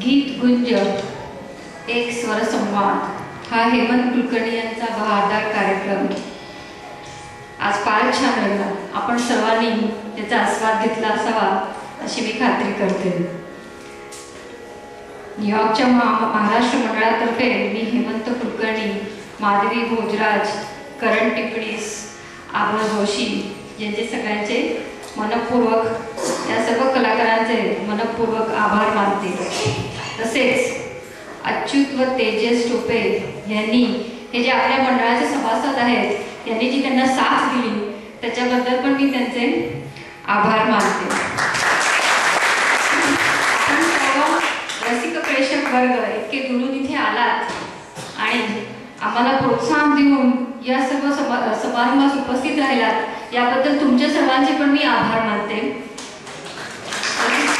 गीत गुंज एक स्वरसंवाद हा हेमंत कुलकर्णी यांचा बहारदार कार्यक्रम आज फारच छान रंगला. आपण सर्वांनी त्याचा आस्वाद घेतला असावा अशी मी खात्री करते. न्यूयॉर्कच्या महाराष्ट्र मंडळातर्फे मी हेमंत कुलकर्णी, माधवी भोजराज, करण टिपणीस, आभा जोशी यांचे सगळ्यांचे मनपूर्वक, या सर्व कलाकारांचे मनपूर्वक आभार मानते. तसेच अच्युत व तेजस टोपे यांनी हे जे आपल्या मंडळाचे सभासद आहेत यांनी जी त्यांना साथ दिली त्याच्याबद्दल पण मी त्यांचे आभार मानते. आपण सर्व रसिक प्रेक्षक वर्ग इतके दुरून इथे आलात आणि आम्हाला प्रोत्साहन देऊन या सर्व समारंभास उपस्थित राहिलात याबद्दल तुमच्या सर्वांचे पण मी आभार मानते.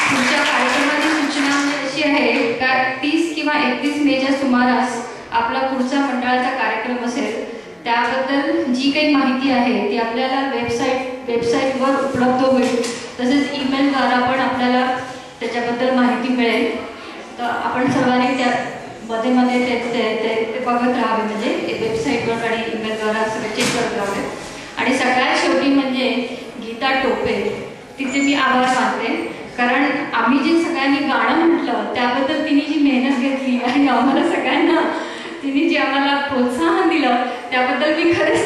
तुमच्या कार्यक्रमाची सूचना अशी आहे का 30 किंवा 31 मेच्या सुमारास आपला पुढचा मंडळाचा कार्यक्रम असेल. त्याबद्दल जी काही माहिती आहे ती आपल्याला वेबसाईटवर उपलब्ध होईल. तसेच ईमेलद्वारा पण आपल्याला त्याच्याबद्दल माहिती मिळेल. तर आपण सर्वांनी त्या मध्ये ते बघत राहावे, म्हणजे वेबसाईटवर आणि ईमेलद्वारा सगळं चेक करत राहावे. आणि सगळ्यात शेवटी म्हणजे गीता टोपे, तिचे मी आभार मानते. कारण आम्ही जे सगळ्यांनी गाणं म्हटलं त्याबद्दल तिने जी मेहनत घेतली आणि आम्हाला सगळ्यांना तिने जे आम्हाला प्रोत्साहन दिलं त्याबद्दल मी खरंच